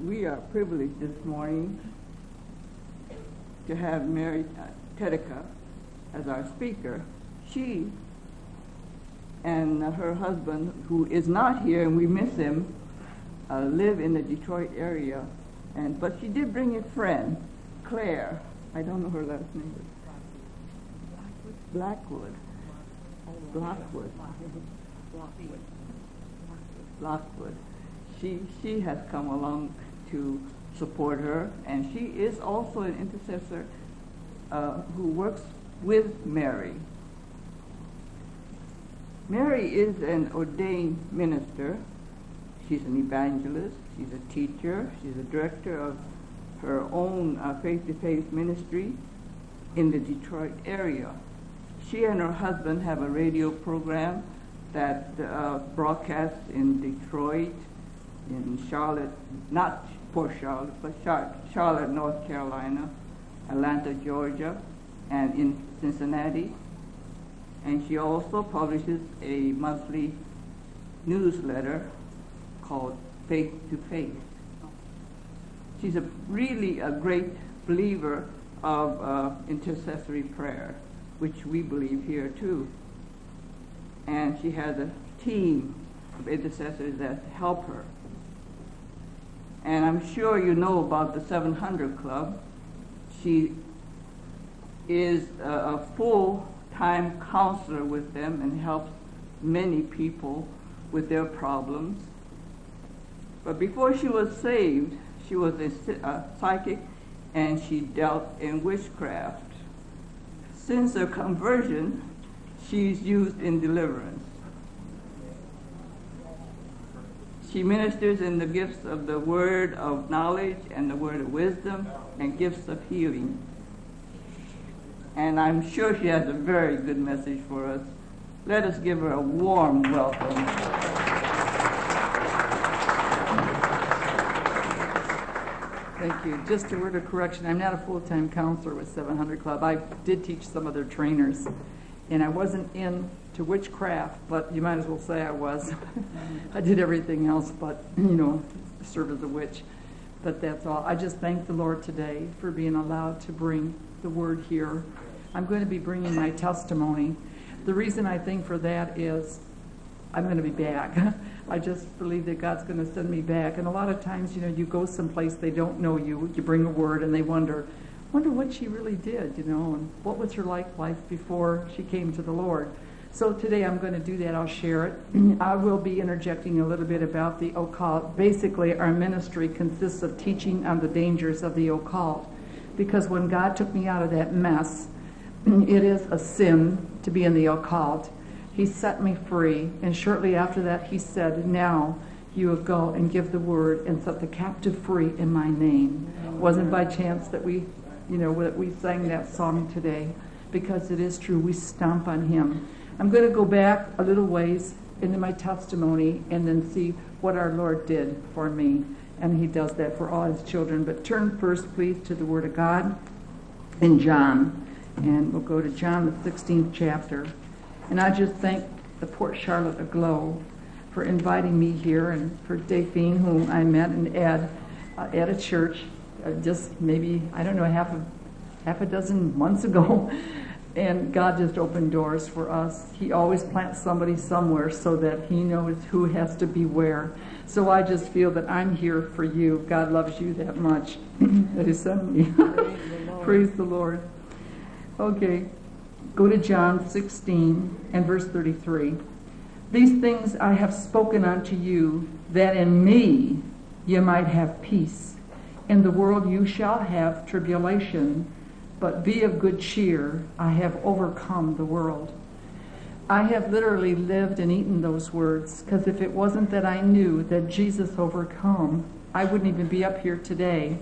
We are privileged this morning to have Mary Tedica as our speaker. She and her husband, who is not here and we miss him, live in the Detroit area. But she did bring a friend, Claire. I don't know her last name. Blackwood. She has come along to support her, and she is also an intercessor who works with Mary. Mary is an ordained minister. She's an evangelist. She's a teacher. She's a director of her own faith-to-faith ministry in the Detroit area. She and her husband have a radio program that broadcasts in Detroit, in Charlotte, not Port Charlotte, but Charlotte, North Carolina, Atlanta, Georgia, and in Cincinnati. And she also publishes a monthly newsletter called Faith to Faith. She's really a great believer of intercessory prayer, which we believe here too. And she has a team of intercessors that help her. And I'm sure you know about the 700 Club. She is a full-time counselor with them and helps many people with their problems. But before she was saved, she was a psychic, and she dealt in witchcraft. Since her conversion, she's used in deliverance. She ministers in the gifts of the word of knowledge and the word of wisdom and gifts of healing. And I'm sure she has a very good message for us. Let us give her a warm welcome. Thank you. Just a word of correction. I'm not a full-time counselor with 700 Club. I did teach some of their trainers, and I wasn't into witchcraft, but you might as well say I was. I did everything else but, serve as a witch. But that's all. I just thank the Lord today for being allowed to bring the word here. I'm going to be bringing my testimony. The reason I think for that is I'm going to be back. I just believe that God's going to send me back. And a lot of times, you go someplace, they don't know you. You bring a word, and they wonder what she really did, and what was her life before she came to the Lord. So today I'm going to do that. I'll share it. I will be interjecting a little bit about the occult. Basically, our ministry consists of teaching on the dangers of the occult. Because when God took me out of that mess, it is a sin to be in the occult. He set me free, and shortly after that he said, now you will go and give the word and set the captive free in my name. It wasn't by chance that we sang that song today, because it is true. We stomp on him. I'm going to go back a little ways into my testimony and then see what our Lord did for me. And he does that for all his children. But turn first, please, to the Word of God in John. And we'll go to John, the 16th chapter. And I just thank the Port Charlotte Aglow for inviting me here, and for Daphne, whom I met and Ed at a church just maybe, half a dozen months ago. And God just opened doors for us. He always plants somebody somewhere so that he knows who has to be where. So I just feel that I'm here for you. God loves you that much that he sent me. Praise the Lord. Okay. Go to John 16 and verse 33. These things I have spoken unto you, that in me ye might have peace. In the world you shall have tribulation, but be of good cheer. I have overcome the world. I have literally lived and eaten those words, because if it wasn't that I knew that Jesus overcome, I wouldn't even be up here today.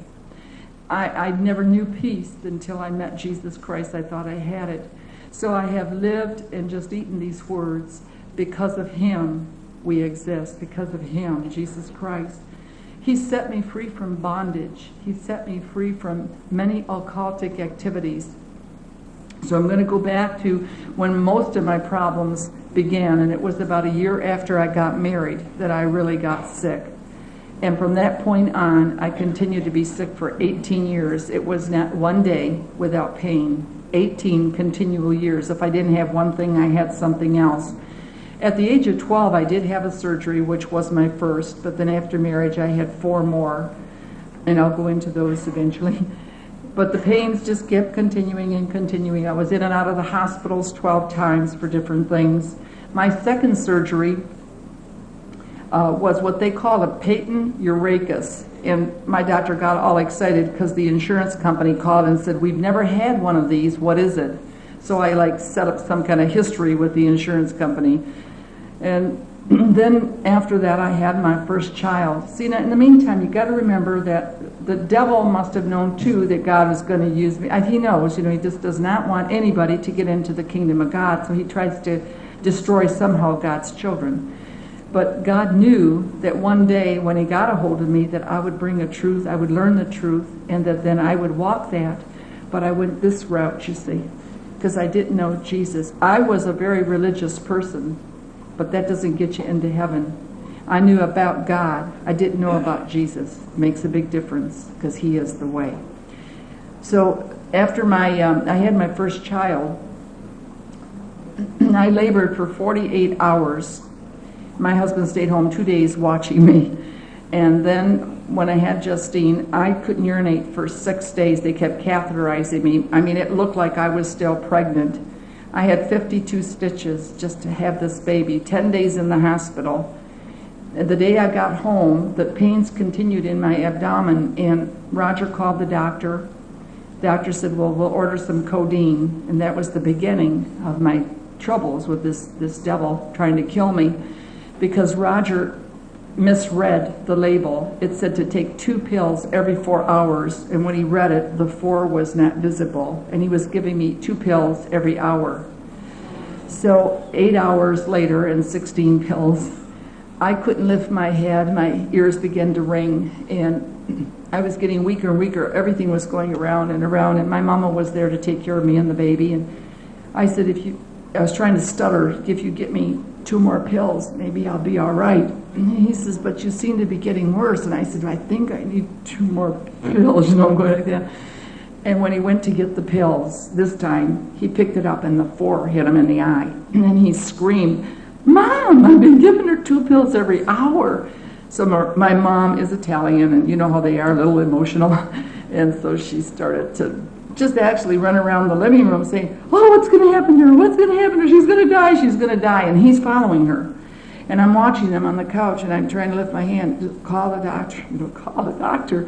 I never knew peace until I met Jesus Christ. I thought I had it. So I have lived and just eaten these words. Because of him, we exist. Because of him, Jesus Christ. He set me free from bondage. He set me free from many occultic activities. So I'm going to go back to when most of my problems began, and it was about a year after I got married that I really got sick. And from that point on, I continued to be sick for 18 years. It was not one day without pain. 18 continual years. If I didn't have one thing, I had something else. At the age of 12, I did have a surgery, which was my first, but then after marriage, I had 4 more, and I'll go into those eventually. But the pains just kept continuing and continuing. I was in and out of the hospitals 12 times for different things. My second surgery was what they call a patent urachus. And my doctor got all excited because the insurance company called and said, "We've never had one of these. What is it?" So I set up some kind of history with the insurance company. And then after that, I had my first child. See, now in the meantime, you got to remember that the devil must have known too that God was going to use me. He knows, he just does not want anybody to get into the kingdom of God. So he tries to destroy somehow God's children. But God knew that one day when he got a hold of me that I would bring a truth, I would learn the truth, and that then I would walk that. But I went this route, you see, because I didn't know Jesus. I was a very religious person, but that doesn't get you into heaven. I knew about God. I didn't know about Jesus. It makes a big difference because he is the way. So after I had my first child, I labored for 48 hours. My husband stayed home 2 days watching me. And then when I had Justine, I couldn't urinate for 6 days. They kept catheterizing me. I mean, it looked like I was still pregnant. I had 52 stitches just to have this baby, 10 days in the hospital. And the day I got home, the pains continued in my abdomen, and Roger called the doctor. The doctor said, "Well, we'll order some codeine." And that was the beginning of my troubles with this devil trying to kill me, because Roger misread the label. It said to take 2 pills every 4 hours, and when he read it, the 4 was not visible, and he was giving me 2 pills every hour. So 8 hours later and 16 pills, I couldn't lift my head. My ears began to ring, and I was getting weaker and weaker. Everything was going around and around, and my mama was there to take care of me and the baby. And I said, I was trying to stutter, "If you get me 2 more pills, maybe I'll be all right." And he says, "But you seem to be getting worse." And I said, "I think I need 2 more pills," I'm going like that. And when he went to get the pills, this time, he picked it up and the 4 hit him in the eye. And then he screamed, "Mom, I've been giving her 2 pills every hour." So my mom is Italian, and you know how they are, a little emotional. And so she started to just actually run around the living room saying, "Oh, what's going to happen to her? What's going to happen to her? She's going to die. She's going to die." And he's following her. And I'm watching them on the couch, and I'm trying to lift my hand, "Call the doctor, call the doctor."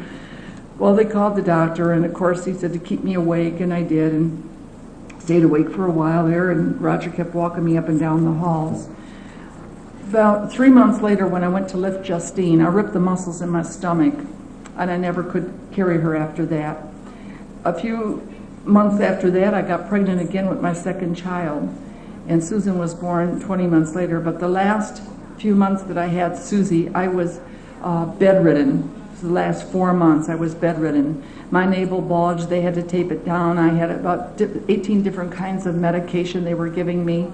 Well, they called the doctor, and of course he said to keep me awake, and I did, and stayed awake for a while there, and Roger kept walking me up and down the halls. About 3 months later, when I went to lift Justine, I ripped the muscles in my stomach, and I never could carry her after that. A few months after that, I got pregnant again with my second child, and Susan was born 20 months later. But the last few months that I had Susie, I was bedridden. The last 4 months, I was bedridden. My navel bulged. They had to tape it down. I had about 18 different kinds of medication they were giving me,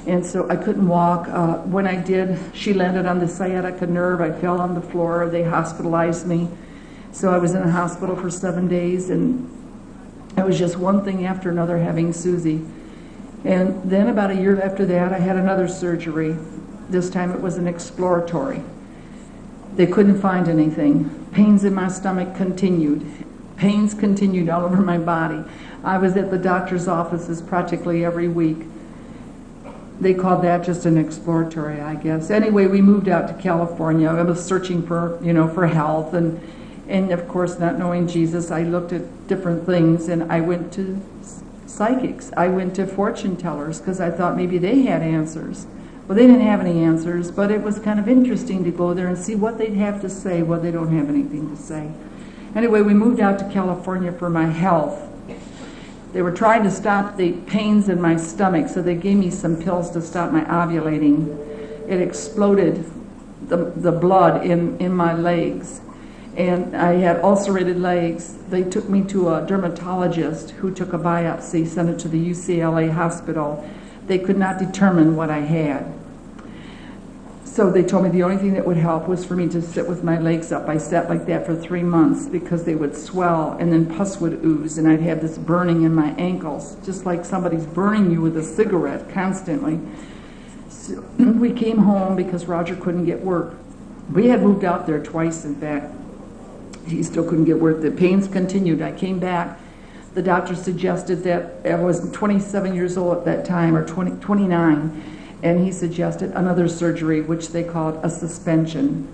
and so I couldn't walk. When I did, she landed on the sciatica nerve. I fell on the floor. They hospitalized me. So I was in a hospital for 7 days, and it was just one thing after another having Susie. And then about a year after that, I had another surgery. This time it was an exploratory. They couldn't find anything. Pains in my stomach continued. Pains continued all over my body. I was at the doctor's offices practically every week. They called that just an exploratory, I guess. Anyway, we moved out to California. I was searching for health, and of course, not knowing Jesus, I looked at different things, and I went to psychics. I went to fortune tellers because I thought maybe they had answers. Well, they didn't have any answers, but it was kind of interesting to go there and see what they'd have to say. Well, they don't have anything to say. Anyway, we moved out to California for my health. They were trying to stop the pains in my stomach, so they gave me some pills to stop my ovulating. It exploded the blood in my legs, and I had ulcerated legs. They took me to a dermatologist who took a biopsy, sent it to the UCLA hospital. They could not determine what I had. So they told me the only thing that would help was for me to sit with my legs up. I sat like that for 3 months because they would swell and then pus would ooze, and I'd have this burning in my ankles, just like somebody's burning you with a cigarette constantly. So we came home because Roger couldn't get work. We had moved out there twice, in fact. He still couldn't get work. The pains continued. I came back. The doctor suggested that I was 27 years old at that time, or 29, and he suggested another surgery, which they called a suspension.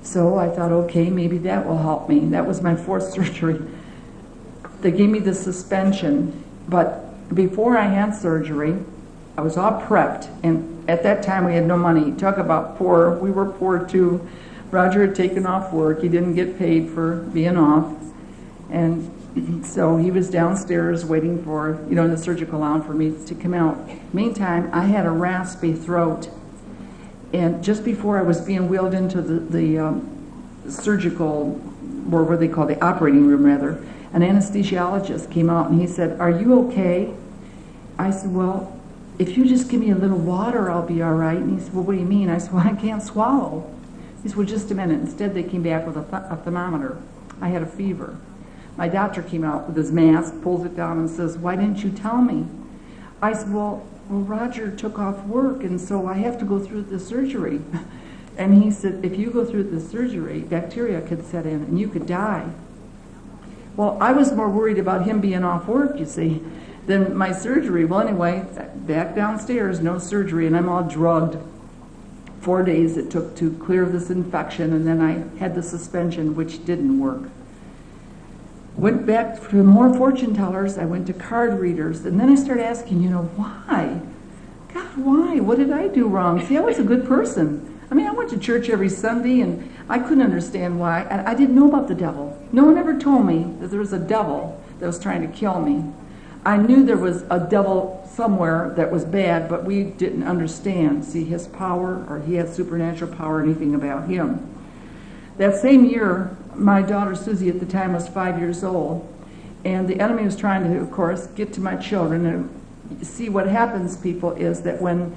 So I thought, okay, maybe that will help me. That was my 4th surgery. They gave me the suspension, but before I had surgery, I was all prepped, and at that time we had no money. Talk about poor. We were poor too. Roger had taken off work. He didn't get paid for being off, and so he was downstairs waiting for, in the surgical lounge for me to come out. Meantime, I had a raspy throat, and just before I was being wheeled into the surgical, or what they call the operating room rather, an anesthesiologist came out and he said, "Are you okay?" I said, "Well, if you just give me a little water, I'll be all right." And he said, "Well, what do you mean?" I said, "Well, I can't swallow." He said, "Well, just a minute." Instead, they came back with a thermometer. I had a fever. My doctor came out with his mask, pulls it down and says, "Why didn't you tell me?" I said, well, Roger took off work, and so I have to go through the surgery. And he said, "If you go through the surgery, bacteria could set in and you could die." Well, I was more worried about him being off work, you see, than my surgery. Well, anyway, back downstairs, no surgery, and I'm all drugged. 4 days it took to clear this infection, and then I had the suspension, which didn't work. Went back to more fortune tellers. I went to card readers, and then I started asking, why? God, why? What did I do wrong? See, I was a good person. I mean, I went to church every Sunday, and I couldn't understand why. I didn't know about the devil. No one ever told me that there was a devil that was trying to kill me. I knew there was a devil somewhere that was bad, but we didn't understand, see, his power, or he had supernatural power, anything about him. That same year, my daughter Susie at the time was 5 years old, and the enemy was trying to, of course, get to my children. And see, what happens, people, is that when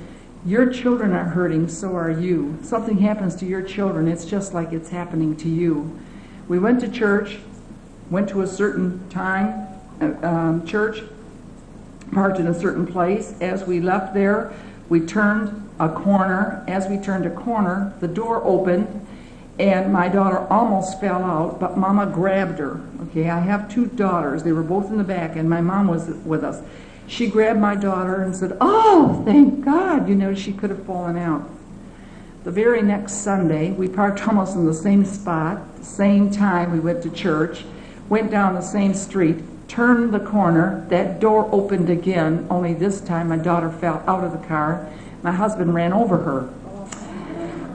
your children are hurting, so are you. Something happens to your children, it's just like it's happening to you. We went to church, went to a certain time, church, parked in a certain place. As we left there, we turned a corner. As we turned a corner, the door opened, and my daughter almost fell out, but Mama grabbed her. Okay, I have 2 daughters. They were both in the back, and my mom was with us. She grabbed my daughter and said, "Oh, thank God," she could have fallen out. The very next Sunday, we parked almost in the same spot, same time we went to church, went down the same street, turned the corner, that door opened again, only this time my daughter fell out of the car. My husband ran over her.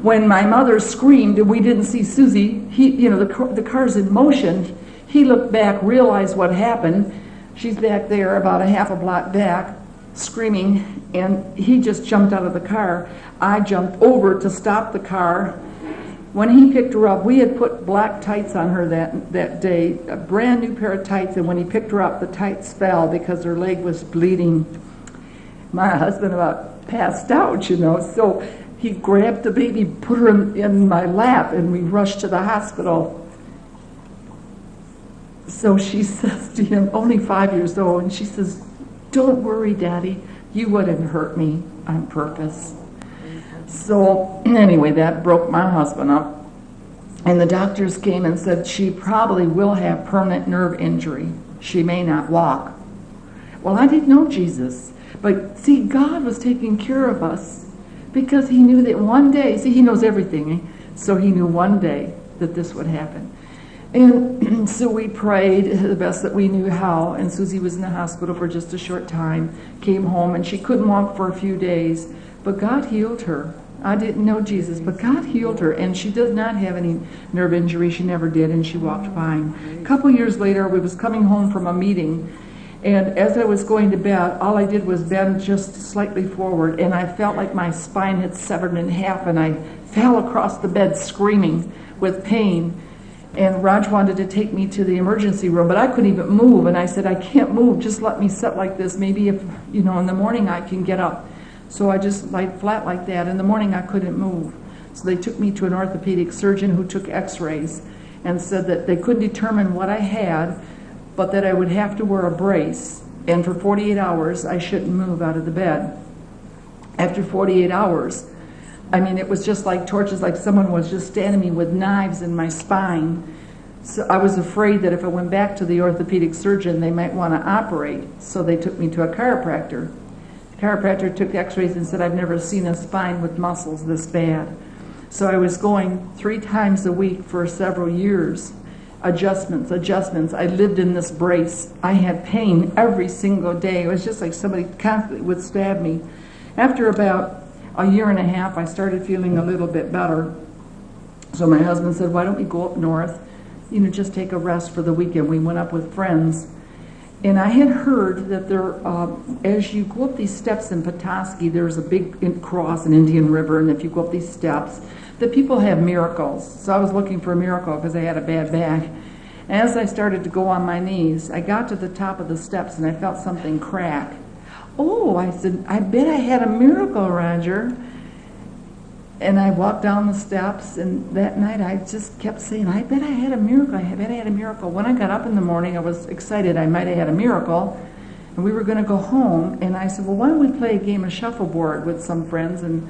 When my mother screamed and we didn't see Susie, the car's in motion, he looked back, realized what happened. She's back there about a half a block back, screaming, and he just jumped out of the car. I jumped over to stop the car. When he picked her up, we had put black tights on her that day, a brand new pair of tights, and when he picked her up, the tights fell because her leg was bleeding. My husband about passed out, so he grabbed the baby, put her in my lap, and we rushed to the hospital. So she says to him, only 5 years old, and she says, "Don't worry, Daddy, you wouldn't hurt me on purpose." So anyway, that broke my husband up. And the doctors came and said she probably will have permanent nerve injury. She may not walk. Well, I didn't know Jesus. But see, God was taking care of us because he knew that one day, see, he knows everything, so he knew one day that this would happen. And so we prayed the best that we knew how, and Susie was in the hospital for just a short time, came home, and she couldn't walk for a few days, but God healed her. I didn't know Jesus, but God healed her, and she does not have any nerve injury. She never did, and she walked fine. A couple years later, we was coming home from a meeting, and as I was going to bed, all I did was bend just slightly forward, and I felt like my spine had severed in half, and I fell across the bed screaming with pain. And Raj wanted to take me to the emergency room, but I couldn't even move, and I said, "I can't move, just let me sit like this. Maybe if, in the morning I can get up." So I just laid flat like that. In the morning, I couldn't move. So they took me to an orthopedic surgeon who took x-rays and said that they couldn't determine what I had, but that I would have to wear a brace. And for 48 hours, I shouldn't move out of the bed. After 48 hours, I mean, it was just like torches, like someone was just stabbing me with knives in my spine. So I was afraid that if I went back to the orthopedic surgeon, they might want to operate. So they took me to a chiropractor. The chiropractor took x-rays and said, I've never seen a spine with muscles this bad. So I was going 3 times a week for several years. Adjustments. I lived in this brace. I had pain every single day. It was just like somebody constantly would stab me. After about a year and a half, I started feeling a little bit better. So my husband said, why don't we go up north, just take a rest for the weekend. We went up with friends. And I had heard that there, as you go up these steps in Petoskey, there's a big cross in Indian River, and if you go up these steps, that people have miracles. So I was looking for a miracle because I had a bad back. As I started to go on my knees, I got to the top of the steps and I felt something crack. Oh, I said, I bet I had a miracle, Roger. And I walked down the steps, and that night I just kept saying, I bet I had a miracle, I bet I had a miracle. When I got up in the morning, I was excited I might have had a miracle, and we were going to go home, and I said, well, why don't we play a game of shuffleboard with some friends? And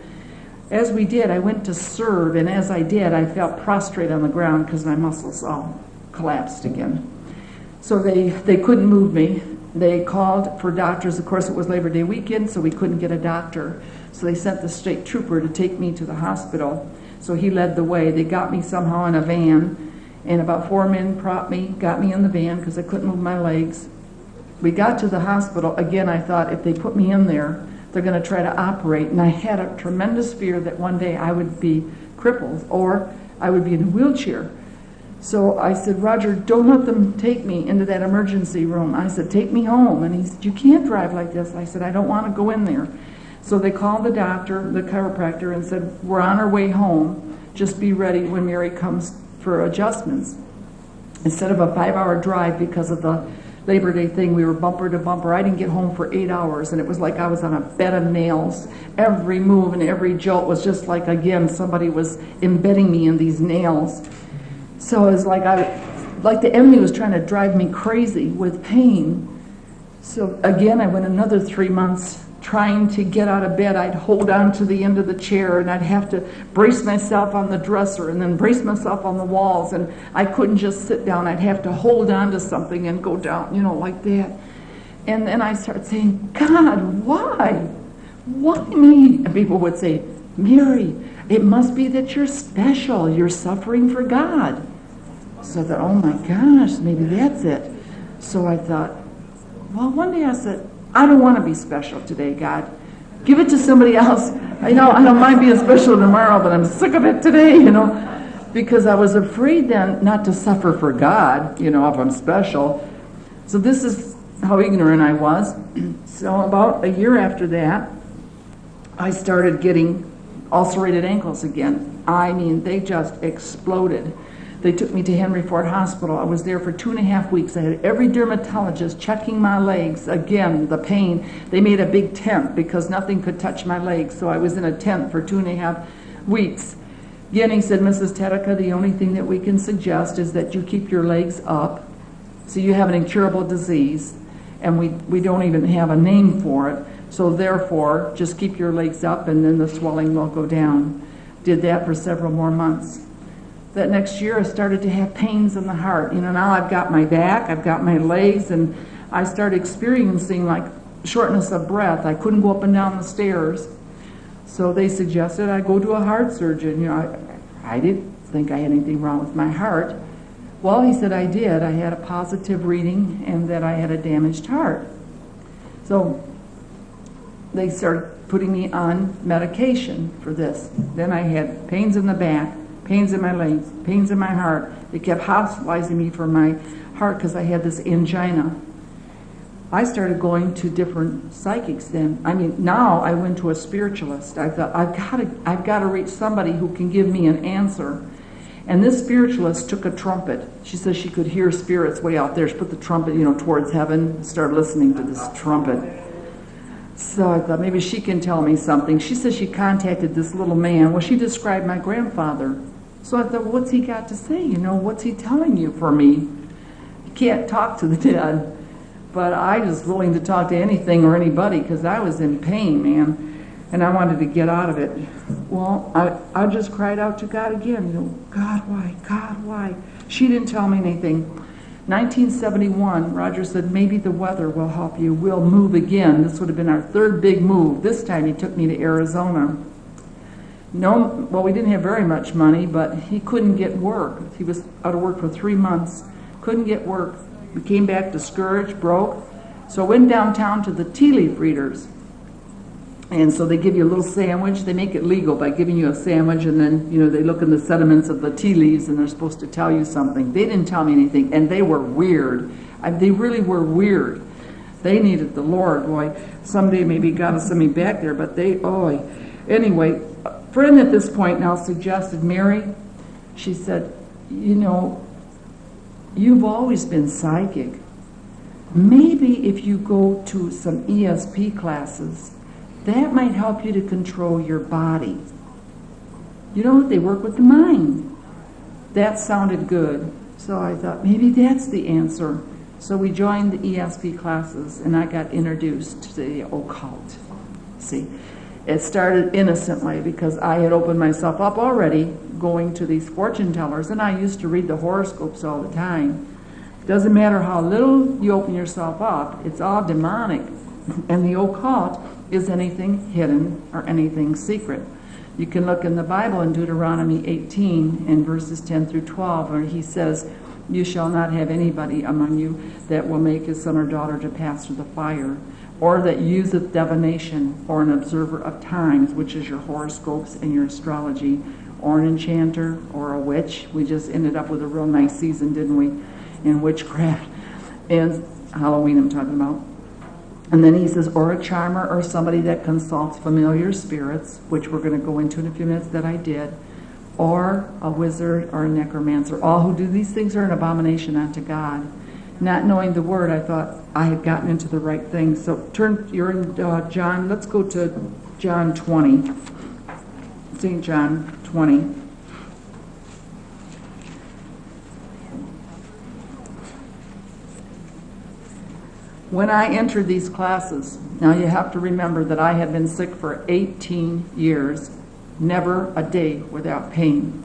as we did, I went to serve, and as I did, I felt prostrate on the ground because my muscles all collapsed again. So they couldn't move me. They called for doctors. Of course, it was Labor Day weekend, so we couldn't get a doctor. So they sent the state trooper to take me to the hospital. So he led the way. They got me somehow in a van, and about 4 men propped me, got me in the van because I couldn't move my legs. We got to the hospital. Again, I thought if they put me in there, they're going to try to operate. And I had a tremendous fear that one day I would be crippled or I would be in a wheelchair. So I said, Roger, don't let them take me into that emergency room. I said, take me home. And he said, you can't drive like this. I said, I don't want to go in there. So they called the doctor, the chiropractor, and said, we're on our way home. Just be ready when Mary comes for adjustments. Instead of a 5-hour drive because of the Labor Day thing, we were bumper to bumper. I didn't get home for 8 hours, and it was like I was on a bed of nails. Every move and every jolt was just like, again, somebody was embedding me in these nails. So it was like the enemy was trying to drive me crazy with pain. So again, I went another 3 months trying to get out of bed. I'd hold on to the end of the chair, and I'd have to brace myself on the dresser and then brace myself on the walls, and I couldn't just sit down. I'd have to hold on to something and go down, like that. And then I started saying, God, why? Why me? And people would say, Mary, it must be that you're special. You're suffering for God. So I thought, oh my gosh, maybe that's it. So I thought, well, one day I said, I don't want to be special today, God. Give it to somebody else. I don't mind being special tomorrow, but I'm sick of it today, because I was afraid then not to suffer for God, if I'm special. So this is how ignorant I was. So about a year after that, I started getting ulcerated ankles again. I mean, they just exploded. They took me to Henry Ford Hospital. I was there for 2.5 weeks. I had every dermatologist checking my legs. Again, the pain. They made a big tent because nothing could touch my legs. So I was in a tent for 2.5 weeks. Again, he said, Mrs. Tedica, the only thing that we can suggest is that you keep your legs up. So you have an incurable disease, and we don't even have a name for it. So therefore, just keep your legs up, and then the swelling will go down. Did that for several more months. That next year, I started to have pains in the heart. Now I've got my back, I've got my legs, and I started experiencing like shortness of breath. I couldn't go up and down the stairs. So they suggested I go to a heart surgeon. I didn't think I had anything wrong with my heart. Well, he said I did. I had a positive reading and that I had a damaged heart. So they started putting me on medication for this. Then I had pains in the back, pains in my legs, pains in my heart. They kept hospitalizing me for my heart because I had this angina. I started going to different psychics then. Now I went to a spiritualist. I thought, I've got to reach somebody who can give me an answer. And this spiritualist took a trumpet. She says she could hear spirits way out there. She put the trumpet, towards heaven, started listening to this trumpet. So I thought maybe she can tell me something. She says she contacted this little man. Well, she described my grandfather. So I thought, well, what's he got to say? You know, what's he telling you for me? You can't talk to the dead. But I was willing to talk to anything or anybody because I was in pain, man. And I wanted to get out of it. Well, I just cried out to God again. You know, God, why? God, why? She didn't tell me anything. 1971, Roger said, maybe the weather will help you. We'll move again. This would have been our third big move. This time he took me to Arizona. No, well, we didn't have very much money, but he couldn't get work. He was out of work for 3 months. Couldn't get work. We came back discouraged, broke. So I went downtown to the tea leaf readers. And so they give you a little sandwich. They make it legal by giving you a sandwich, and then, you know, they look in the sediments of the tea leaves, and they're supposed to tell you something. They didn't tell me anything, and they were weird. They really were weird. They needed the Lord. Boy, someday maybe God will send me back there, but anyway, a friend at this point now suggested, Mary, she said, you know, you've always been psychic. Maybe if you go to some ESP classes, that might help you to control your body. You know, they work with the mind. That sounded good. So I thought, maybe that's the answer. So we joined the ESP classes, and I got introduced to the occult. See, it started innocently because I had opened myself up already going to these fortune tellers, and I used to read the horoscopes all the time. Doesn't matter how little you open yourself up, it's all demonic. And the occult is anything hidden or anything secret. You can look in the Bible in Deuteronomy 18 and verses 10 through 12, where he says, you shall not have anybody among you that will make his son or daughter to pass through the fire, or that useth divination, or an observer of times, which is your horoscopes and your astrology, or an enchanter, or a witch. We just ended up with a real nice season, didn't we, in witchcraft. And Halloween I'm talking about. And then he says, or a charmer, or somebody that consults familiar spirits, which we're going to go into in a few minutes that I did, or a wizard or a necromancer. All who do these things are an abomination unto God. Not knowing the word, I thought I had gotten into the right thing. So you're in John, let's go to John 20. St. John 20. When I entered these classes, now you have to remember that I had been sick for 18 years, never a day without pain.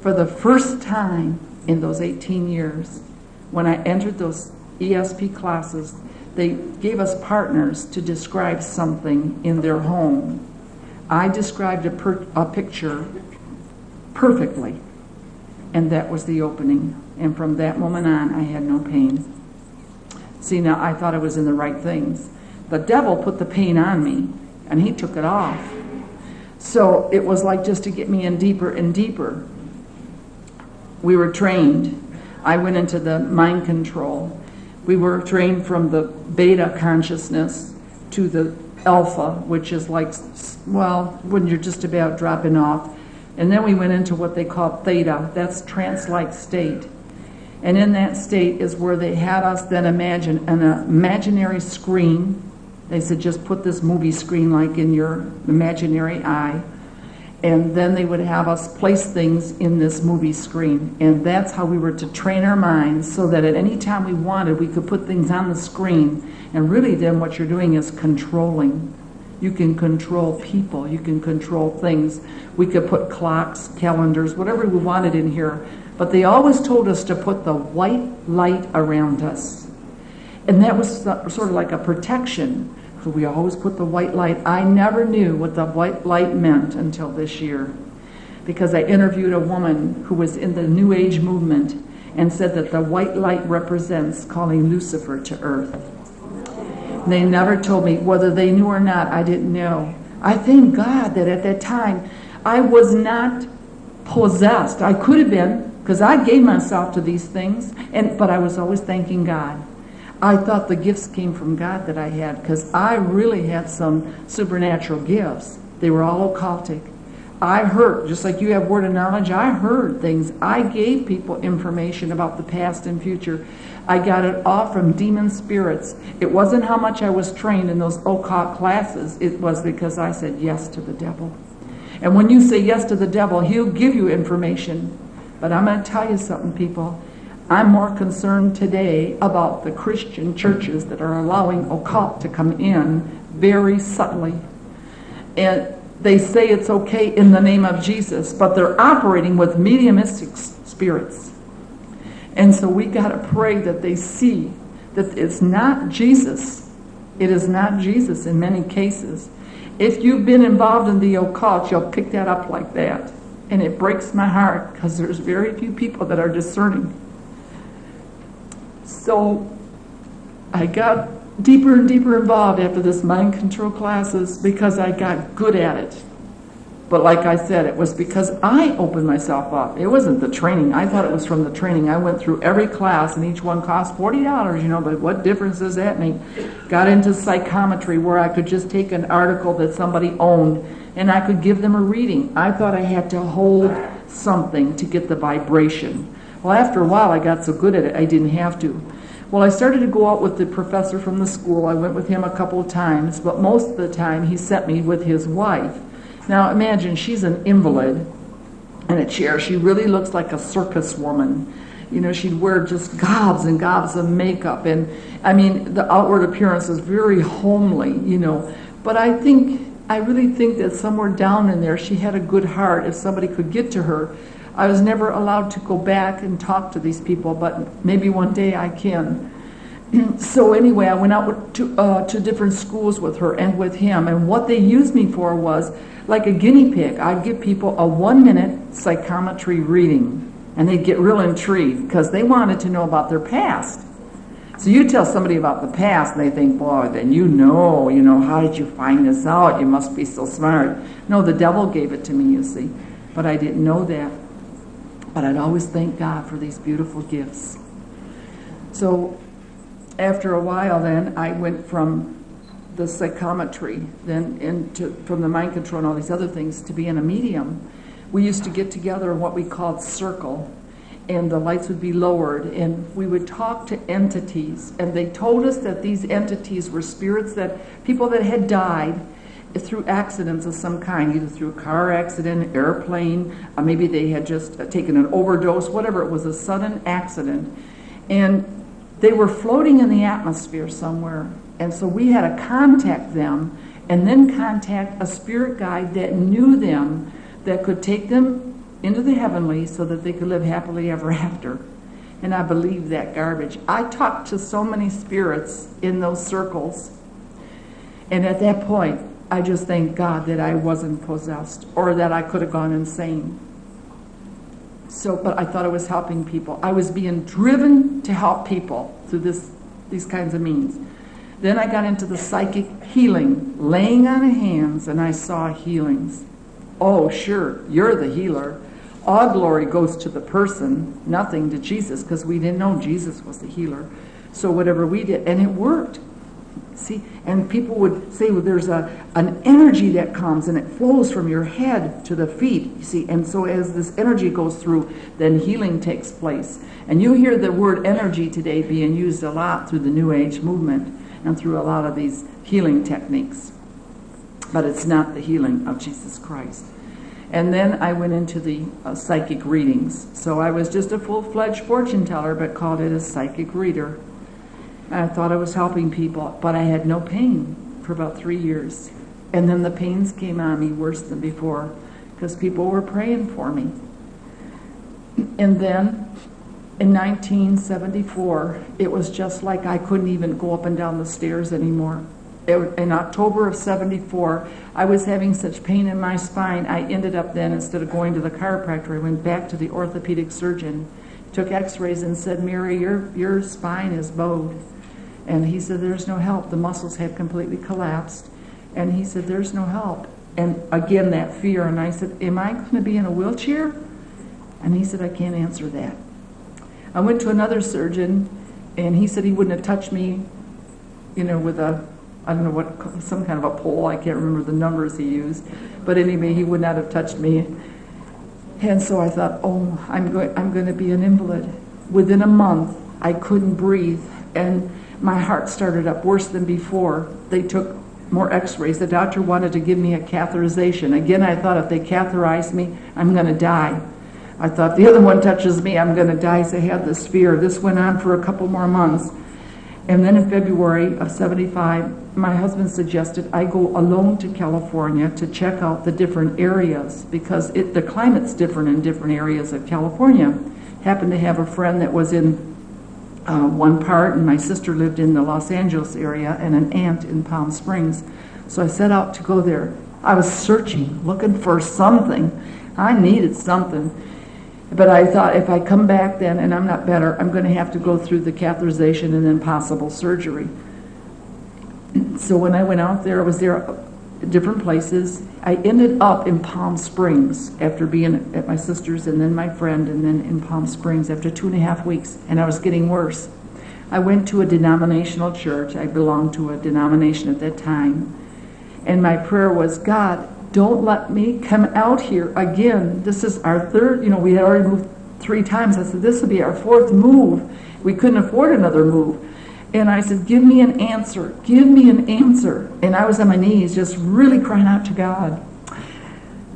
For the first time in those 18 years, when I entered those ESP classes, they gave us partners to describe something in their home. I described a picture perfectly, and that was the opening. And from that moment on, I had no pain. See, now I thought I was in the right things. The devil put the pain on me, and he took it off. So it was like just to get me in deeper and deeper. We were trained. I went into the mind control. We were trained from the beta consciousness to the alpha, which is like, well, when you're just about dropping off. And then we went into what they call theta. That's trance-like state. And in that state is where they had us then imagine an imaginary screen. They said, just put this movie screen like in your imaginary eye. And then they would have us place things in this movie screen. And that's how we were to train our minds so that at any time we wanted, we could put things on the screen. And really then what you're doing is controlling. You can control people. You can control things. We could put clocks, calendars, whatever we wanted in here. But they always told us to put the white light around us. And that was sort of like a protection. So we always put the white light. I never knew what the white light meant until this year, because I interviewed a woman who was in the New Age movement and said that the white light represents calling Lucifer to earth. And they never told me whether they knew or not. I didn't know. I thank God that at that time I was not possessed. I could have been, because I gave myself to these things, but I was always thanking God. I thought the gifts came from God that I had, because I really had some supernatural gifts. They were all occultic. I heard, just like you have word of knowledge, I heard things. I gave people information about the past and future. I got it all from demon spirits. It wasn't how much I was trained in those occult classes. It was because I said yes to the devil. And when you say yes to the devil, he'll give you information. But I'm going to tell you something, people. I'm more concerned today about the Christian churches that are allowing occult to come in very subtly. And they say it's okay in the name of Jesus, but they're operating with mediumistic spirits. And so we got to pray that they see that it's not Jesus. It is not Jesus in many cases. If you've been involved in the occult, you'll pick that up like that. And it breaks my heart because there's very few people that are discerning. So I got deeper and deeper involved after this mind control classes because I got good at it. But like I said, it was because I opened myself up. It wasn't the training. I thought it was from the training. I went through every class, and each one cost $40, but what difference does that make? Got into psychometry, where I could just take an article that somebody owned, and I could give them a reading. I thought I had to hold something to get the vibration. Well, after a while, I got so good at it, I didn't have to. Well, I started to go out with the professor from the school. I went with him a couple of times, but most of the time, he sent me with his wife. Now imagine, she's an invalid in a chair. She really looks like a circus woman. You know, she'd wear just gobs and gobs of makeup. And I mean, the outward appearance is very homely, But I really think that somewhere down in there, she had a good heart if somebody could get to her. I was never allowed to go back and talk to these people, but maybe one day I can. So anyway, I went out to different schools with her and with him, and what they used me for was like a guinea pig. I'd give people a 1-minute psychometry reading, and they'd get real intrigued because they wanted to know about their past. So you tell somebody about the past, and they think, boy, then how did you find this out? You must be so smart. No, the devil gave it to me, you see, but I didn't know that. But I'd always thank God for these beautiful gifts. So after a while then, I went from the psychometry, then from the mind control and all these other things, to being a medium. We used to get together in what we called circle, and the lights would be lowered, and we would talk to entities, and they told us that these entities were spirits, that people that had died through accidents of some kind, either through a car accident, airplane, maybe they had just taken an overdose, whatever, it was a sudden accident, and they were floating in the atmosphere somewhere. And so we had to contact them and then contact a spirit guide that knew them, that could take them into the heavenly so that they could live happily ever after. And I believe that garbage. I talked to so many spirits in those circles. And at that point, I just thank God that I wasn't possessed or that I could have gone insane. But I thought I was helping people. I was being driven to help people through these kinds of means. Then I got into the psychic healing, laying on of hands, and I saw healings. Oh, sure, you're the healer. All glory goes to the person, nothing to Jesus, because we didn't know Jesus was the healer. So whatever we did, and it worked. See, and people would say, well, there's an energy that comes, and it flows from your head to the feet, you see. And so as this energy goes through, then healing takes place. And you hear the word energy today being used a lot through the New Age movement and through a lot of these healing techniques. But it's not the healing of Jesus Christ. And then I went into the psychic readings. So I was just a full-fledged fortune teller, but called it a psychic reader. I thought I was helping people, but I had no pain for about 3 years. And then the pains came on me worse than before because people were praying for me. And then in 1974, it was just like I couldn't even go up and down the stairs anymore. In October of 74, I was having such pain in my spine, I ended up then, instead of going to the chiropractor, I went back to the orthopedic surgeon, took x-rays and said, Mary, your spine is bowed. And he said, there's no help. The muscles had completely collapsed. And he said, there's no help. And again, that fear. And I said, am I going to be in a wheelchair? And he said, I can't answer that. I went to another surgeon, and he said he wouldn't have touched me, with some kind of a pole. I can't remember the numbers he used. But anyway, he would not have touched me. And so I thought, oh, I'm going to be an invalid. Within a month, I couldn't breathe, and my heart started up worse than before. They took more x-rays. The doctor wanted to give me a catheterization. Again, I thought if they catheterize me, I'm going to die. I thought if the other one touches me, I'm going to die. So I had this fear. This went on for a couple more months. And then in February of '75, my husband suggested I go alone to California to check out the different areas, because the climate's different in different areas of California. Happened to have a friend that was in one part, and my sister lived in the Los Angeles area, and an aunt in Palm Springs. So I set out to go there. I was searching, looking for something. I needed something. But I thought if I come back then and I'm not better, I'm going to have to go through the catheterization and then possible surgery. So when I went out there, I was there at different places. I ended up in Palm Springs after being at my sister's and then my friend, and then in Palm Springs after 2.5 weeks, and I was getting worse. I went to a denominational church. I belonged to a denomination at that time. And my prayer was, God, don't let me come out here again. This is our third, we had already moved 3 times. I said, this will be our 4th move. We couldn't afford another move. And I said, give me an answer. Give me an answer. And I was on my knees just really crying out to God.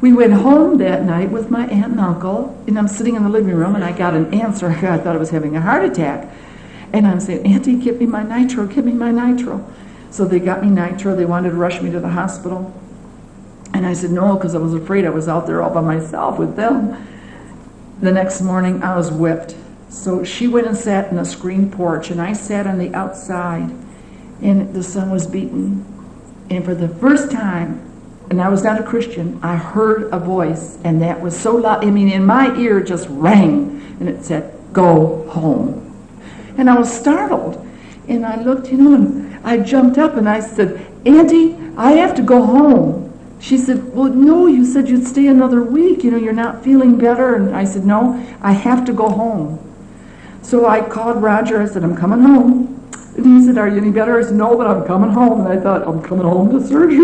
We went home that night with my aunt and uncle, and I'm sitting in the living room, and I got an answer. I thought I was having a heart attack. And I'm saying, Auntie, give me my nitro, give me my nitro. So they got me nitro. They wanted to rush me to the hospital. And I said no, because I was afraid I was out there all by myself with them. The next morning, I was whipped. So she went and sat in a screen porch, and I sat on the outside, and the sun was beating. And for the first time, and I was not a Christian, I heard a voice, and that was so loud. In my ear just rang, and it said, go home. And I was startled. And I looked, and I jumped up, and I said, Auntie, I have to go home. She said, well, no, you said you'd stay another week. You're not feeling better. And I said, no, I have to go home. So I called Roger. I said, I'm coming home. And he said, are you any better? I said, no, but I'm coming home. And I thought, I'm coming home to surgery,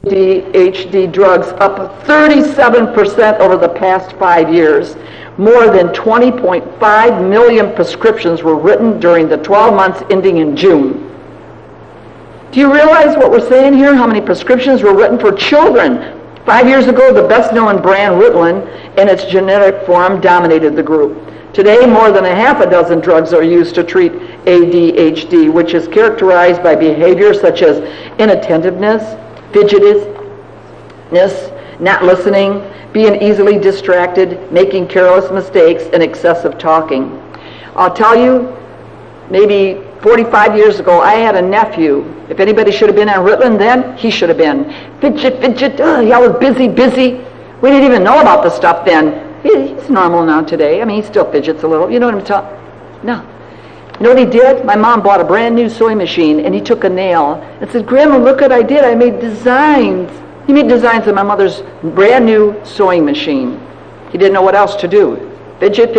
ADHD drugs up 37% over the past 5 years. More than 20.5 million prescriptions were written during the 12 months ending in June. Do you realize what we're saying here? How many prescriptions were written for children? 5 years ago, the best-known brand Ritalin in its generic form dominated the group. Today, more than 6 drugs are used to treat ADHD, which is characterized by behaviors such as inattentiveness, fidgetiness, not listening, being easily distracted, making careless mistakes, and excessive talking. I'll tell you, maybe 45 years ago, I had a nephew. If anybody should have been on Ritalin then, he should have been. Fidget, he always busy. We didn't even know about the stuff then. He's normal now today. He still fidgets a little. You know what I'm talking? No. You know what he did? My mom bought a brand new sewing machine, and he took a nail and said, Grandma, look what I did. I made designs. He made designs on my mother's brand new sewing machine. He didn't know what else to do. Fidget.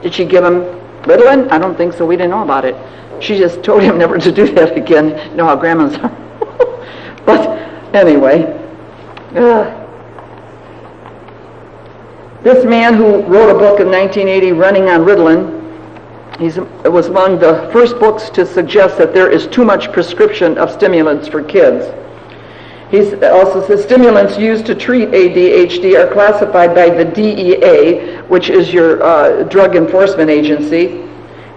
Did she give him Ritalin? I don't think so. We didn't know about it. She just told him never to do that again. You know how grandmas are. But anyway, this man who wrote a book in 1980, Running on Ritalin, it was among the first books to suggest that there is too much prescription of stimulants for kids. He also says stimulants used to treat ADHD are classified by the DEA, which is your drug enforcement agency,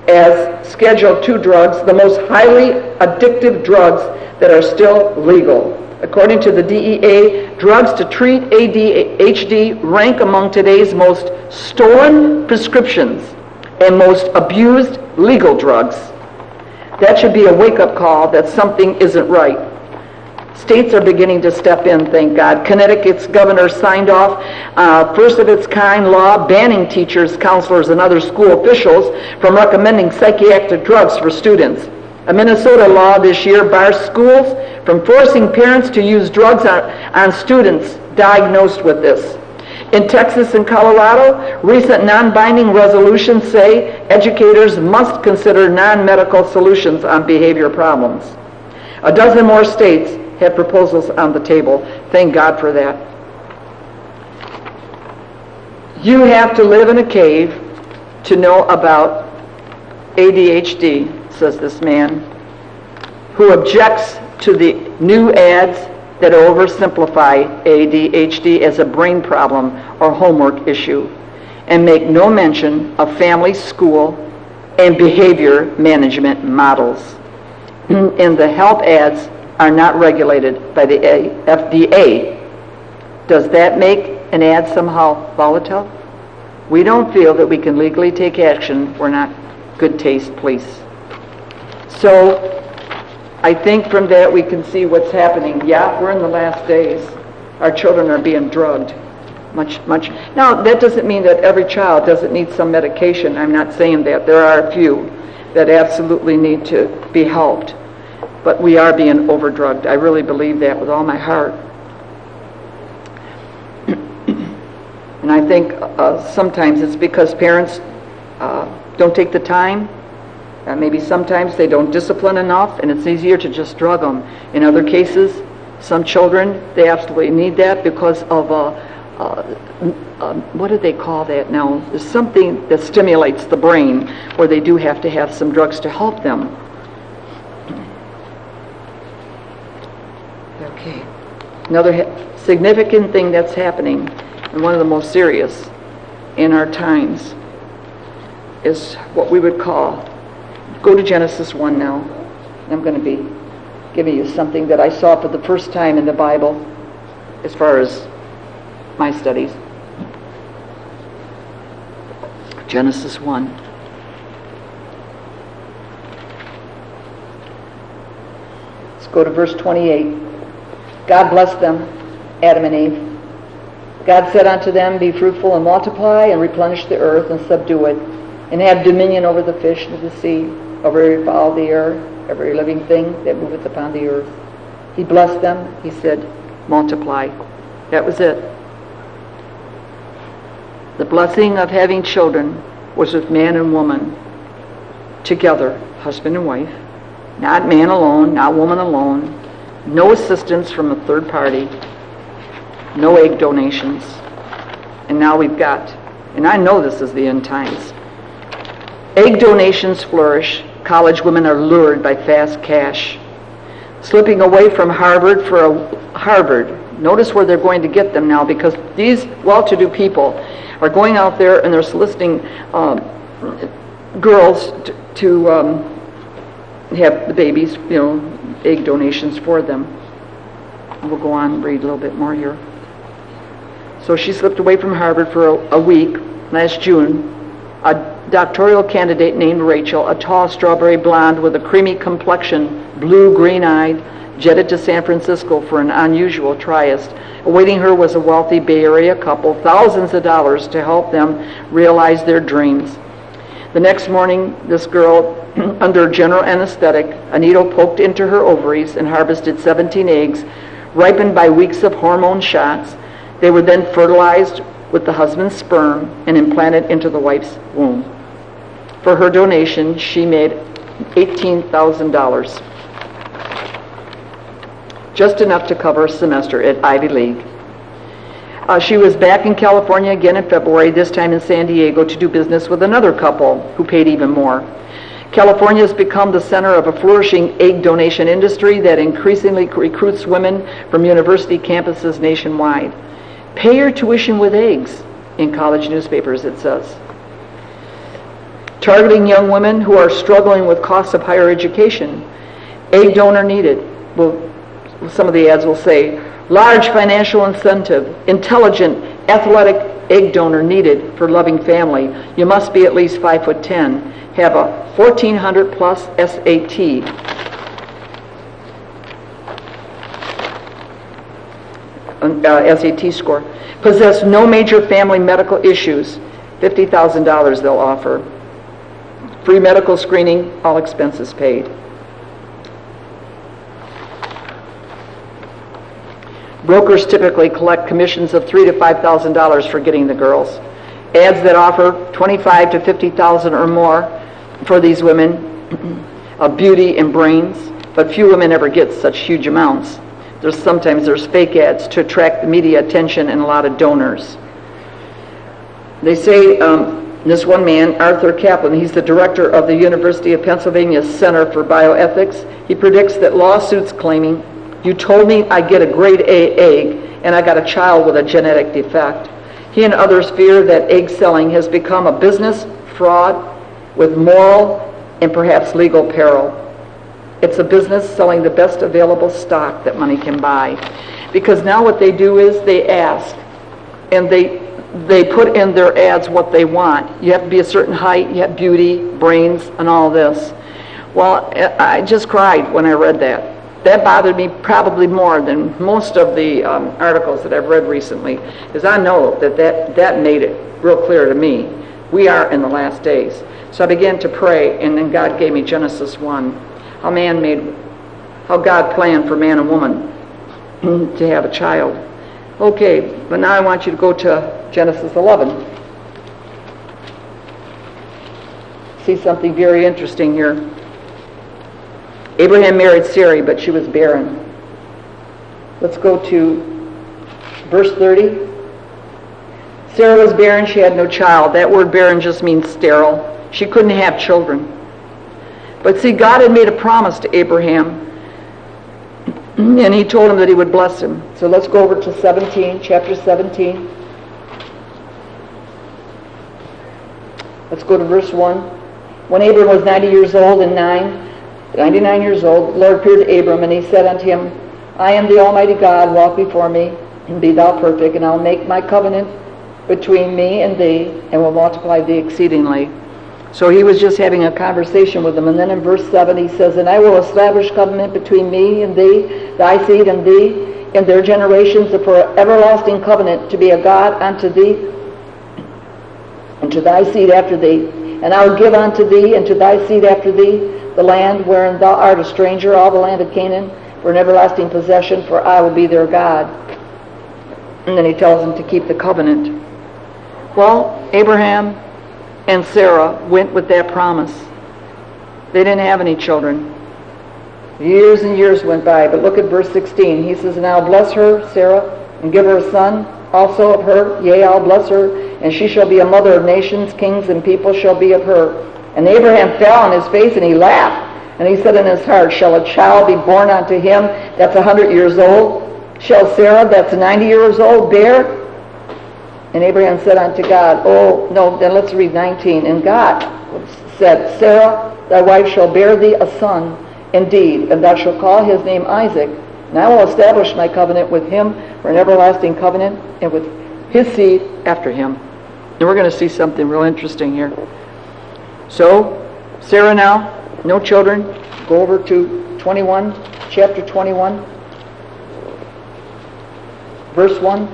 as Schedule II drugs, the most highly addictive drugs that are still legal. According to the DEA, drugs to treat ADHD rank among today's most stolen prescriptions and most abused legal drugs. That should be a wake-up call that something isn't right. States are beginning to step in, thank God. Connecticut's governor signed off first of its kind law banning teachers, counselors, and other school officials from recommending psychiatric drugs for students. A Minnesota law this year bars schools from forcing parents to use drugs on students diagnosed with this. In Texas and Colorado, recent non-binding resolutions say educators must consider non-medical solutions on behavior problems. A dozen more states have proposals on the table. Thank God for that. You have to live in a cave to know about ADHD, says this man, who objects to the new ads that oversimplify ADHD as a brain problem or homework issue and make no mention of family, school, and behavior management models. And the health ads are not regulated by the FDA. Does that make an ad somehow volatile? We don't feel that we can legally take action. We're not good taste police. So I think from that we can see what's happening. Yeah, we're in the last days. Our children are being drugged. Much. Now, that doesn't mean that every child doesn't need some medication. I'm not saying that. There are a few that absolutely need to be helped. But we are being overdrugged. I really believe that with all my heart. And I think sometimes it's because parents don't take the time. Maybe sometimes they don't discipline enough, and it's easier to just drug them. In other cases, some children, they absolutely need that because of, what do they call that now? There's something that stimulates the brain where they do have to have some drugs to help them. Okay. Another significant thing that's happening, and one of the most serious in our times, is what we would call, go to Genesis 1 now. I'm going to be giving you something that I saw for the first time in the Bible as far as my studies. Genesis 1. Let's go to verse 28. God blessed them, Adam and Eve. God said unto them, be fruitful and multiply, and replenish the earth, and subdue it, and have dominion over the fish of the sea, over every fowl of the air, every living thing that moveth upon the earth. He blessed them. He said, multiply. That was it. The blessing of having children was with man and woman together, husband and wife, not man alone, not woman alone, no assistance from a third party, no egg donations. And now we've got, and I know this is the end times, egg donations flourish. College women are lured by fast cash, slipping away from Harvard for a Harvard. Notice where they're going to get them now, because these well-to-do people are going out there and they're soliciting girls to have the babies, egg donations for them. And we'll go on and read a little bit more here. So she slipped away from Harvard for a week last June. A doctoral candidate named Rachel, a tall strawberry blonde with a creamy complexion, blue-green-eyed, jetted to San Francisco for an unusual tryst. Awaiting her was a wealthy Bay Area couple, thousands of dollars to help them realize their dreams. The next morning, this girl, under general anesthetic, a needle poked into her ovaries and harvested 17 eggs, ripened by weeks of hormone shots. They were then fertilized with the husband's sperm and implanted into the wife's womb. For her donation, she made $18,000. Just enough to cover a semester at Ivy League. She was back in California again in February, this time in San Diego, to do business with another couple who paid even more. California has become the center of a flourishing egg donation industry that increasingly recruits women from university campuses nationwide. Pay your tuition with eggs, in college newspapers it says. Targeting young women who are struggling with costs of higher education. Egg donor needed. Well, some of the ads will say, large financial incentive, intelligent, athletic egg donor needed for loving family. You must be at least 5'10", have a 1400 plus SAT. SAT score. Possess no major family medical issues. $50,000 they'll offer. Free medical screening, all expenses paid. Brokers typically collect commissions of $3,000 to $5,000 for getting the girls. Ads that offer $25,000 to $50,000 or more for these women of beauty and brains, but few women ever get such huge amounts. sometimes there's fake ads to attract the media attention and a lot of donors. They say this one man, Arthur Kaplan, he's the director of the University of Pennsylvania Center for Bioethics. He predicts that lawsuits claiming, "You told me I get a grade A egg and I got a child with a genetic defect." He and others fear that egg selling has become a business fraud with moral and perhaps legal peril. It's a business selling the best available stock that money can buy. Because now what they do is they ask, and they put in their ads what they want. You have to be a certain height, you have beauty, brains, and all this. Well, I just cried when I read that. That bothered me probably more than most of the articles that I've read recently, because I know that made it real clear to me. We are in the last days. So I began to pray, and then God gave me Genesis 1, how God planned for man and woman to have a child. Okay, but now I want you to go to Genesis 11. See something very interesting here. Abraham married Sarai, but she was barren. Let's go to verse 30. Sarah was barren, she had no child. That word barren just means sterile. She couldn't have children. But see, God had made a promise to Abraham, and he told him that he would bless him. So let's go over to 17, chapter 17. Let's go to verse 1. When Abram was 99 years old, the Lord appeared to Abram, and he said unto him, I am the Almighty God, walk before me, and be thou perfect, and I'll make my covenant between me and thee, and will multiply thee exceedingly. So he was just having a conversation with him. And then in verse 7 he says, And I will establish covenant between me and thee, thy seed and thee, and their generations, for an everlasting covenant, to be a God unto thee, and to thy seed after thee. And I will give unto thee, and to thy seed after thee, the land wherein thou art a stranger, all the land of Canaan, for an everlasting possession, for I will be their God. And then he tells them to keep the covenant. Well, Abraham and Sarah went with that promise. They didn't have any children. Years and years went by, but look at verse 16. He says, And I'll bless her, Sarah, and give her a son also of her. Yea, I'll bless her, and she shall be a mother of nations, kings and people shall be of her. And Abraham fell on his face, and he laughed. And he said in his heart, Shall a child be born unto him that's 100 years old? Shall Sarah that's 90 years old bear? And Abraham said unto God, Oh, no, then let's read 19. And God said, Sarah, thy wife shall bear thee a son indeed, and thou shalt call his name Isaac. And I will establish my covenant with him for an everlasting covenant, and with his seed after him. And we're going to see something real interesting here. So, Sarah now, no children. Go over to 21, chapter 21, verse 1.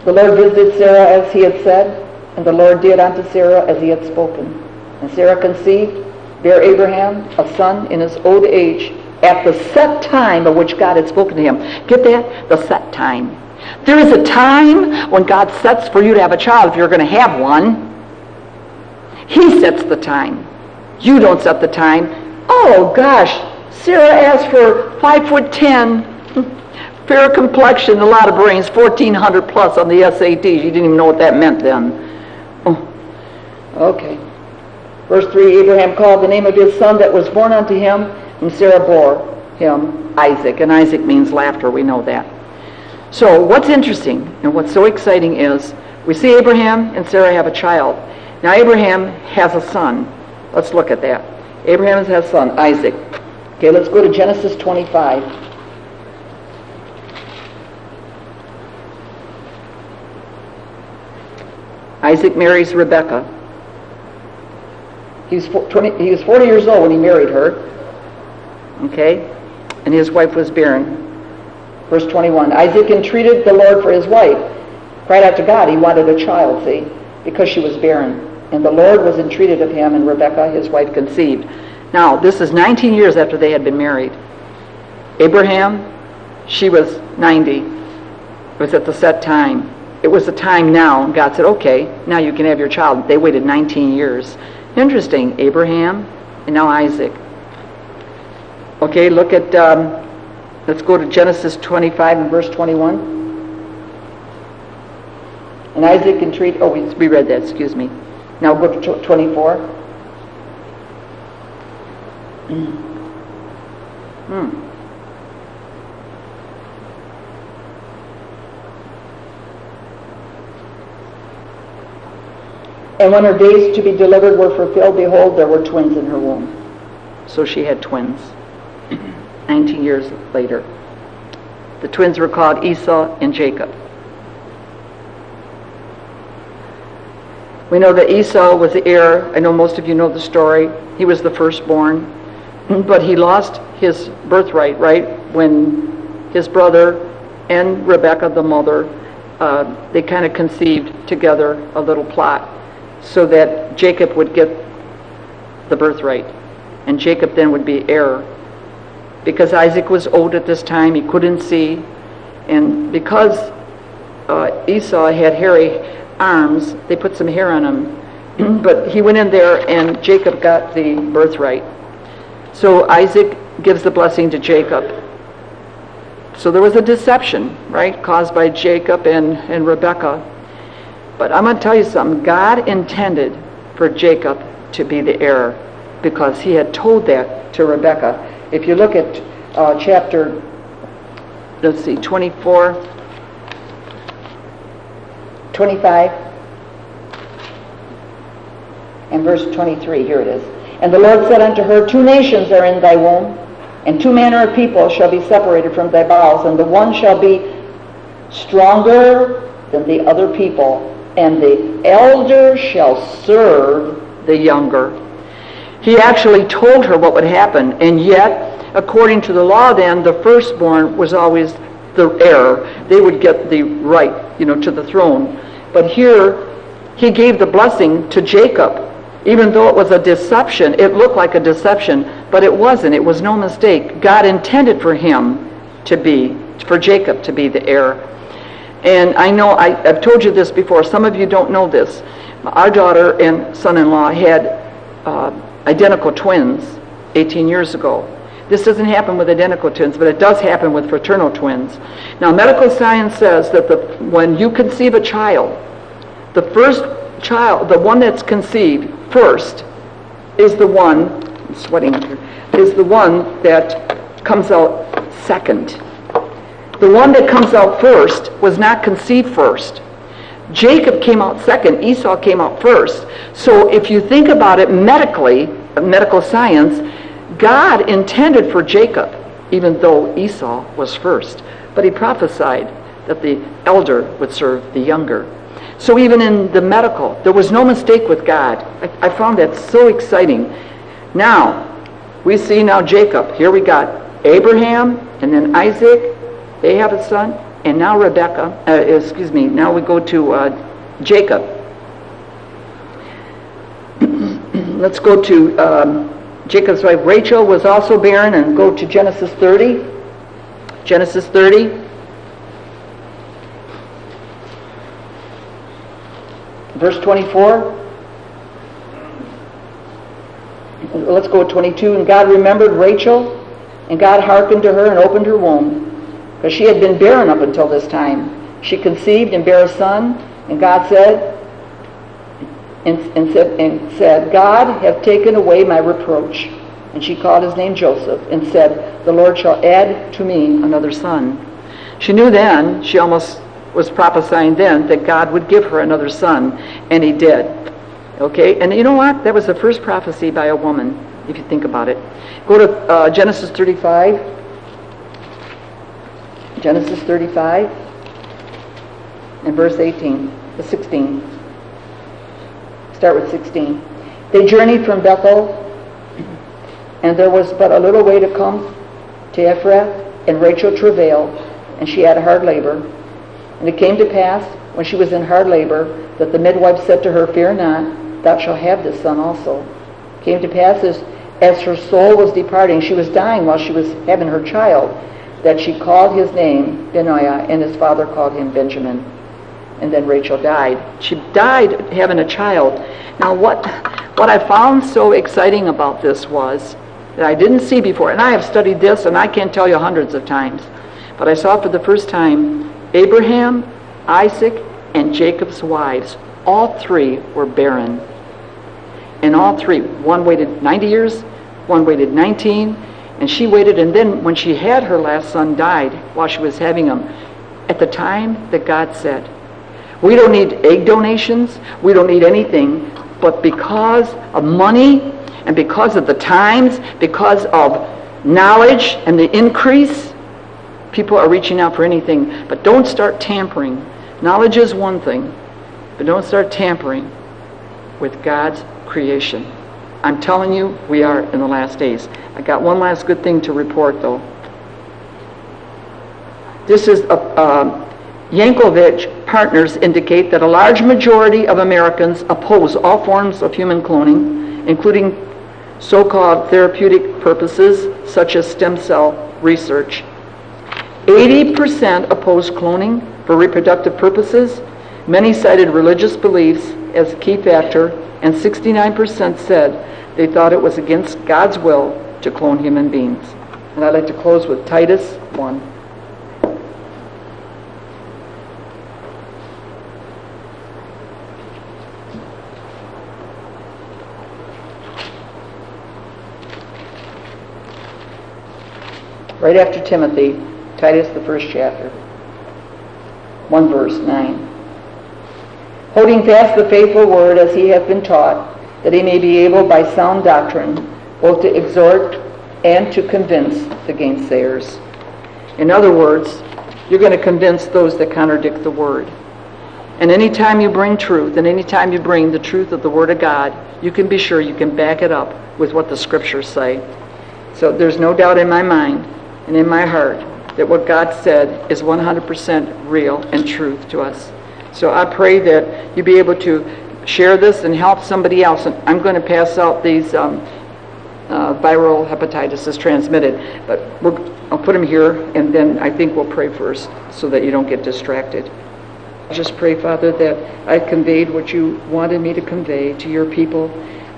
The Lord visited Sarah as he had said, and the Lord did unto Sarah as he had spoken. And Sarah conceived, bare Abraham a son in his old age, at the set time of which God had spoken to him. Get that? The set time. There is a time when God sets for you to have a child if you're going to have one. He sets the time. You don't set the time. Oh gosh, Sarah asked for 5'10", fair complexion, a lot of brains, 1,400 plus on the SATs. You didn't even know what that meant then. Oh, okay. Verse 3, Abraham called the name of his son that was born unto him, and Sarah bore him Isaac. And Isaac means laughter, we know that. So what's interesting and what's so exciting is we see Abraham and Sarah have a child. Now Abraham has a son. Let's look at that. Abraham has a son, Isaac. Okay, let's go to Genesis 25. Isaac marries Rebekah. He was 40 years old when he married her. Okay? And his wife was barren. Verse 21. Isaac entreated the Lord for his wife. Cried out to God. He wanted a child, see, because she was barren. And the Lord was entreated of him, and Rebekah, his wife, conceived. Now, this is 19 years after they had been married. Abraham, she was 90. It was at the set time. It was the time now, and God said, okay, now you can have your child. They waited 19 years. Interesting, Abraham and now Isaac. Okay, look at Let's go to Genesis 25 and verse 21. And Isaac entreated, we read that, excuse me. Now go to 24. And when her days to be delivered were fulfilled, behold, there were twins in her womb. So she had twins 19 years later. The twins were called Esau and Jacob. We know that Esau was the heir. I know most of you know the story. He was the firstborn, but he lost his birthright, right, when his brother and Rebekah, the mother, they kind of conceived together a little plot so that Jacob would get the birthright, and Jacob then would be heir. Because Isaac was old at this time, he couldn't see, and because Esau had hairy arms, they put some hair on him, but he went in there and Jacob got the birthright. So Isaac gives the blessing to Jacob. So there was a deception, right, caused by Jacob and Rebekah. But I'm going to tell you something. God intended for Jacob to be the heir because he had told that to Rebekah. If you look at chapter, 24, 25, and verse 23, here it is. And the Lord said unto her, 2 nations are in thy womb, and 2 manner of people shall be separated from thy bowels, and the one shall be stronger than the other people, and the elder shall serve the younger. He actually told her what would happen, and yet, according to the law then, the firstborn was always the heir. They would get the right, to the throne. But here, he gave the blessing to Jacob. Even though it was a deception, it looked like a deception, but it wasn't. It was no mistake. God intended for Jacob to be the heir. And I know, I've told you this before, some of you don't know this. Our daughter and son-in-law had identical twins 18 years ago. This doesn't happen with identical twins, but it does happen with fraternal twins. Now, medical science says that when you conceive a child, the first child, the one that's conceived first, is the one, I'm sweating up here, is the one that comes out second. The one that comes out first was not conceived first. Jacob came out second, Esau came out first. So if you think about it medically, medical science, God intended for Jacob, even though Esau was first. But he prophesied that the elder would serve the younger. So even in the medical, there was no mistake with God. I found that so exciting. Now, we see now Jacob. Here we got Abraham, and then Isaac. They have a son. And now now we go to Jacob. Let's go to Jacob's wife Rachel was also barren, and go to Genesis 30. Genesis 30. Verse 24. Let's go to 22. And God remembered Rachel, and God hearkened to her and opened her womb, because she had been barren up until this time. She conceived and bare a son, and God said, God hath taken away my reproach. And she called his name Joseph, and said, the Lord shall add to me another son. She knew then, she almost was prophesying then, that God would give her another son, and he did. Okay, and you know what? That was the first prophecy by a woman, if you think about it. Go to Genesis 35. Genesis 35 and verse 16. Start with 16. They journeyed from Bethel, and there was but a little way to come to Ephrath, and Rachel travailed, and she had hard labor. And it came to pass, when she was in hard labor, that the midwife said to her, Fear not, thou shalt have this son also. It came to pass, as her soul was departing, she was dying while she was having her child, that she called his name Benaiah, and his father called him Benjamin. And then Rachel died. She died having a child. Now what I found so exciting about this was that I didn't see before. And I have studied this, and I can't tell you hundreds of times. But I saw for the first time Abraham, Isaac, and Jacob's wives. All three were barren. And all three, one waited 90 years, one waited 19, and she waited, and then when she had her last son died while she was having him, at the time that God said, we don't need egg donations, we don't need anything, but because of money and because of the times, because of knowledge and the increase, people are reaching out for anything. But don't start tampering. Knowledge is one thing, but don't start tampering with God's creation. I'm telling you, we are in the last days. I got one last good thing to report, though. This is Yankovic partners indicate that a large majority of Americans oppose all forms of human cloning, including so-called therapeutic purposes such as stem cell research. 80% oppose cloning for reproductive purposes. Many cited religious beliefs as a key factor, and 69% said they thought it was against God's will to clone human beings. And I'd like to close with Titus 1. Right after Timothy, Titus, the first chapter, 1 verse 9. Holding fast the faithful word as he hath been taught, that he may be able by sound doctrine both to exhort and to convince the gainsayers. In other words, you're going to convince those that contradict the word. And anytime you bring truth, and anytime you bring the truth of the Word of God, you can be sure you can back it up with what the Scriptures say. So there's no doubt in my mind and in my heart that what God said is 100% real and truth to us. So I pray that you be able to share this and help somebody else. And I'm going to pass out these viral hepatitis is transmitted, but I'll put them here, and then I think we'll pray first so that you don't get distracted. I just pray, Father, that I conveyed what you wanted me to convey to your people,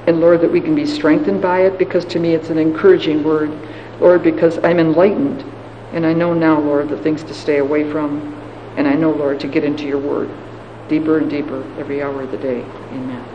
and Lord, that we can be strengthened by it, because to me it's an encouraging word, Lord, because I'm enlightened, and I know now, Lord, the things to stay away from, and I know, Lord, to get into your word deeper and deeper every hour of the day. Amen.